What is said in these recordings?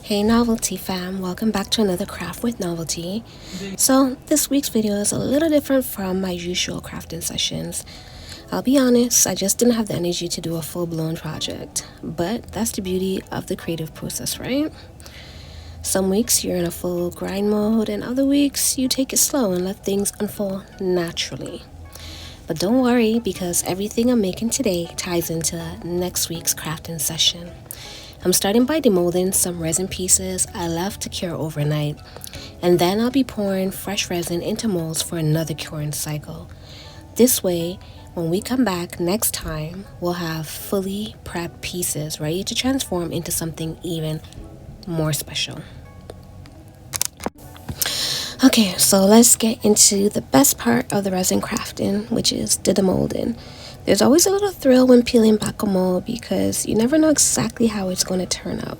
Hey Novelty Fam, welcome back to another craft with Novelty. So this week's video is a little different from my usual crafting sessions. I'll be honest, I just didn't have the energy to do a full-blown project, but that's the beauty of the creative process, right? Some weeks you're in a full grind mode, and other weeks you take it slow and let things unfold naturally. But don't worry, because everything I'm making today ties into next week's crafting session. I'm starting by demolding some resin pieces I left to cure overnight, and then I'll be pouring fresh resin into molds for another curing cycle. This way, when we come back next time, we'll have fully prepped pieces ready to transform into something even more special. Okay, so let's get into the best part of the resin crafting, which is the demolding. There's always a little thrill when peeling back a mold because you never know exactly how it's going to turn out.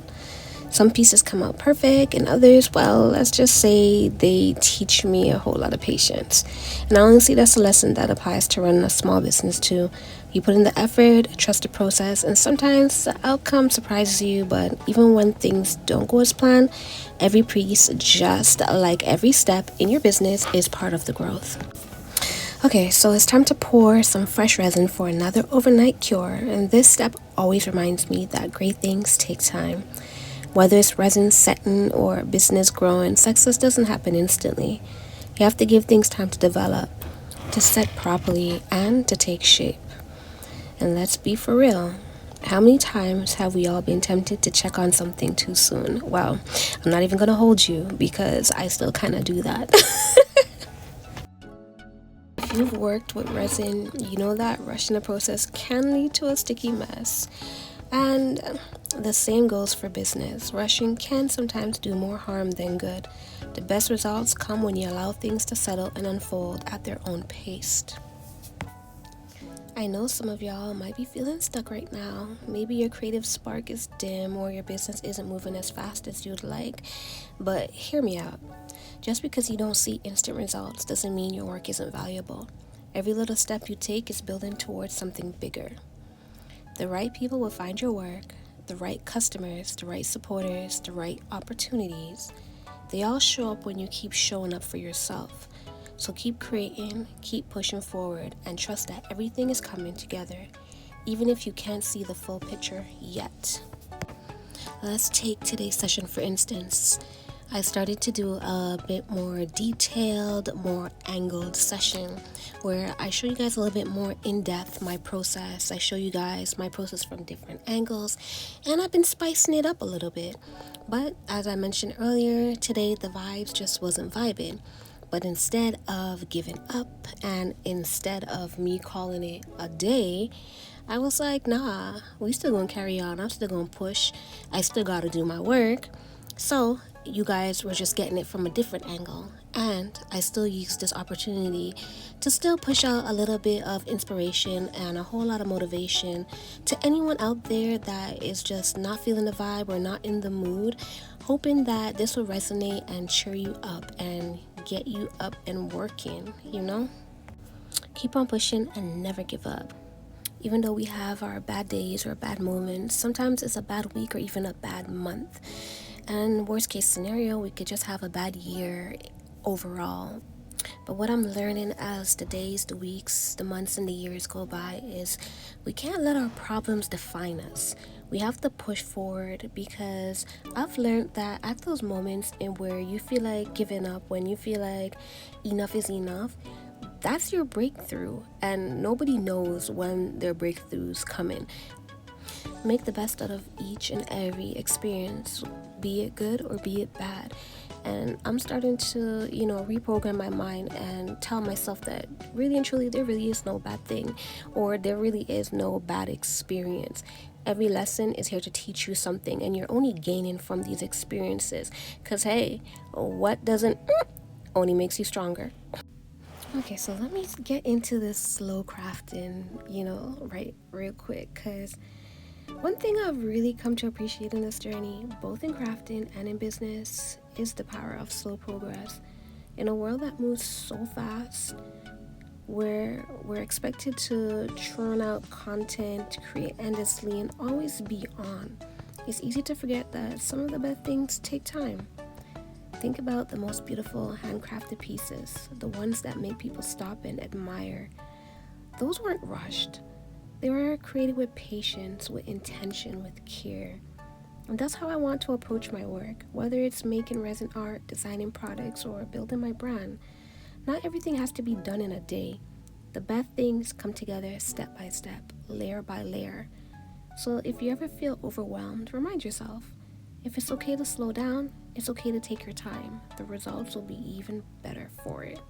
Some pieces come out perfect and others, well, let's just say they teach me a whole lot of patience. And honestly, that's a lesson that applies to running a small business too. You put in the effort, trust the process, and sometimes the outcome surprises you, but even when things don't go as planned, every piece, just like every step in your business, is part of the growth. Okay, so it's time to pour some fresh resin for another overnight cure, and this step always reminds me that great things take time. Whether it's resin setting or business growing, success doesn't happen instantly. You have to give things time to develop, to set properly, and to take shape. And let's be for real. How many times have we all been tempted to check on something too soon? Well, I'm not even going to hold you because I still kind of do that. If you've worked with resin, you know that rushing the process can lead to a sticky mess. And the same goes for business. Rushing can sometimes do more harm than good. The best results come when you allow things to settle and unfold at their own pace. I know some of y'all might be feeling stuck right now. Maybe your creative spark is dim or your business isn't moving as fast as you'd like. But hear me out. Just because you don't see instant results doesn't mean your work isn't valuable. Every little step you take is building towards something bigger. The right people will find your work, the right customers, the right supporters, the right opportunities. They all show up when you keep showing up for yourself. So keep creating, keep pushing forward, and trust that everything is coming together, even if you can't see the full picture yet. Let's take today's session for instance. I started to do a bit more detailed, more angled session where I show you guys a little bit more in depth my process. I show you guys my process from different angles, and I've been spicing it up a little bit. But as I mentioned earlier, today the vibes just wasn't vibing. But instead of giving up and instead of me calling it a day, I was like, nah, we still gonna carry on. I'm still gonna push. I still gotta do my work. So you guys were just getting it from a different angle, and I still used this opportunity to still push out a little bit of inspiration and a whole lot of motivation to anyone out there that is just not feeling the vibe or not in the mood, hoping that this will resonate and cheer you up and get you up and working, you know? Keep on pushing and never give up. Even though we have our bad days or bad moments, sometimes it's a bad week or even a bad month. And worst case scenario, we could just have a bad year overall. But what I'm learning as the days, the weeks, the months, and the years go by is we can't let our problems define us. We have to push forward, because I've learned that at those moments in where you feel like giving up, when you feel like enough is enough, that's your breakthrough. And nobody knows when their breakthrough's coming. Make the best out of each and every experience, be it good or be it bad. And I'm starting to, reprogram my mind and tell myself that really and truly there really is no bad thing, or there really is no bad experience. Every lesson is here to teach you something, and you're only gaining from these experiences. Because, hey, what doesn't only makes you stronger. Okay, so let me get into this slow crafting, real quick, because one thing I've really come to appreciate in this journey, both in crafting and in business, is the power of slow progress. In a world that moves so fast, where we're expected to churn out content, create endlessly, and always be on, it's easy to forget that some of the best things take time. Think about the most beautiful handcrafted pieces, the ones that make people stop and admire. Those weren't rushed. They were created with patience, with intention, with care. And that's how I want to approach my work, whether it's making resin art, designing products, or building my brand. Not everything has to be done in a day. The best things come together step by step, layer by layer. So if you ever feel overwhelmed, remind yourself, if it's okay to slow down, it's okay to take your time. The results will be even better for it.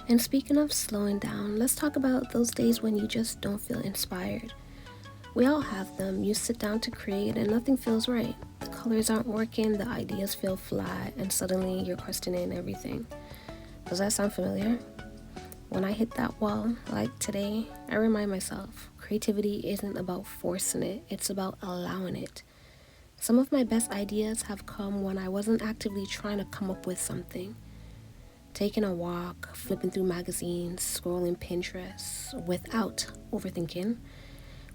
And speaking of slowing down, let's talk about those days when you just don't feel inspired. We all have them. You sit down to create and nothing feels right. The colors aren't working, the ideas feel flat, and suddenly you're questioning everything. Does that sound familiar? When I hit that wall, like today, I remind myself, creativity isn't about forcing it, it's about allowing it. Some of my best ideas have come when I wasn't actively trying to come up with something. Taking a walk, flipping through magazines, scrolling Pinterest without overthinking,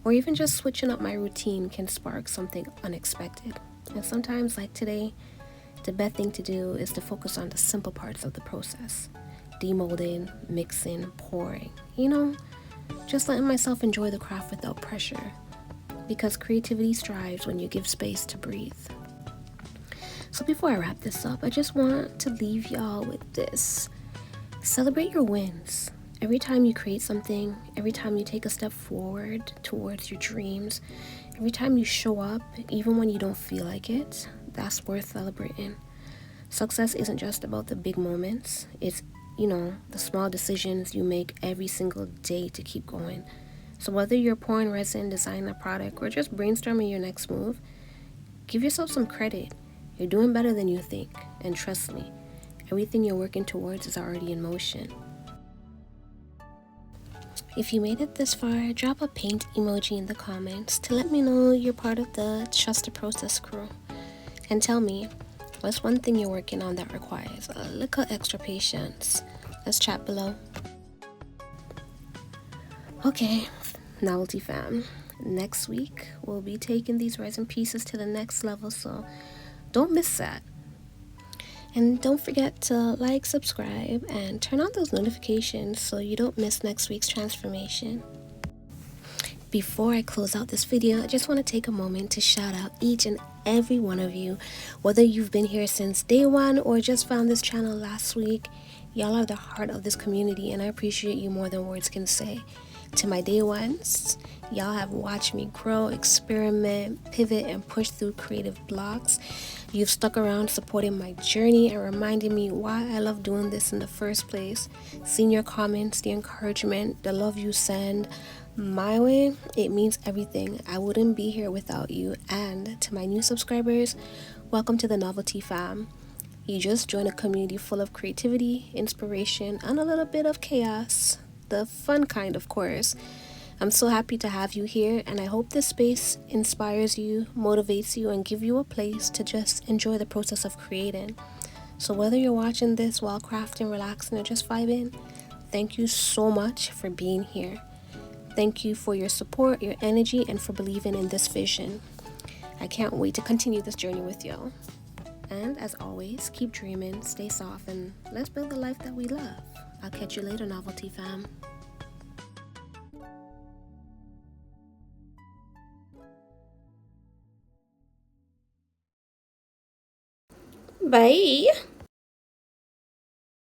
or even just switching up my routine can spark something unexpected. And sometimes, like today, the best thing to do is to focus on the simple parts of the process. Demolding, mixing, pouring. Just letting myself enjoy the craft without pressure. Because creativity strives when you give space to breathe. So before I wrap this up, I just want to leave y'all with this. Celebrate your wins. Every time you create something, every time you take a step forward towards your dreams, every time you show up, even when you don't feel like it, that's worth celebrating. Success isn't just about the big moments. It's, the small decisions you make every single day to keep going. So whether you're pouring resin, designing a product, or just brainstorming your next move, give yourself some credit. You're doing better than you think. And trust me, everything you're working towards is already in motion. If you made it this far, drop a paint emoji in the comments to let me know you're part of the Trust the Process crew. And tell me, what's one thing you're working on that requires a little extra patience? Let's chat below. Okay, Novelty Fam. Next week, we'll be taking these resin pieces to the next level, so don't miss that. And don't forget to like, subscribe, and turn on those notifications so you don't miss next week's transformation. Before I close out this video, I just want to take a moment to shout out each and every one of you. Whether you've been here since day one or just found this channel last week, y'all are the heart of this community, and I appreciate you more than words can say. To my day ones, y'all have watched me grow, experiment, pivot, and push through creative blocks. You've stuck around supporting my journey and reminding me why I love doing this in the first place. Seeing your comments, the encouragement, the love you send my way, it means everything. I wouldn't be here without you. And to my new subscribers, welcome to the Novelty Fam. You just joined a community full of creativity, inspiration, and a little bit of chaos. The fun kind, of course. I'm so happy to have you here, and I hope this space inspires you, motivates you, and give you a place to just enjoy the process of creating. So whether you're watching this while crafting, relaxing, or just vibing, thank you so much for being here. Thank you for your support, your energy, and for believing in this vision. I can't wait to continue this journey with y'all. And as always, keep dreaming, stay soft, and let's build the life that we love. I'll catch you later, Novelty Fam. Bye.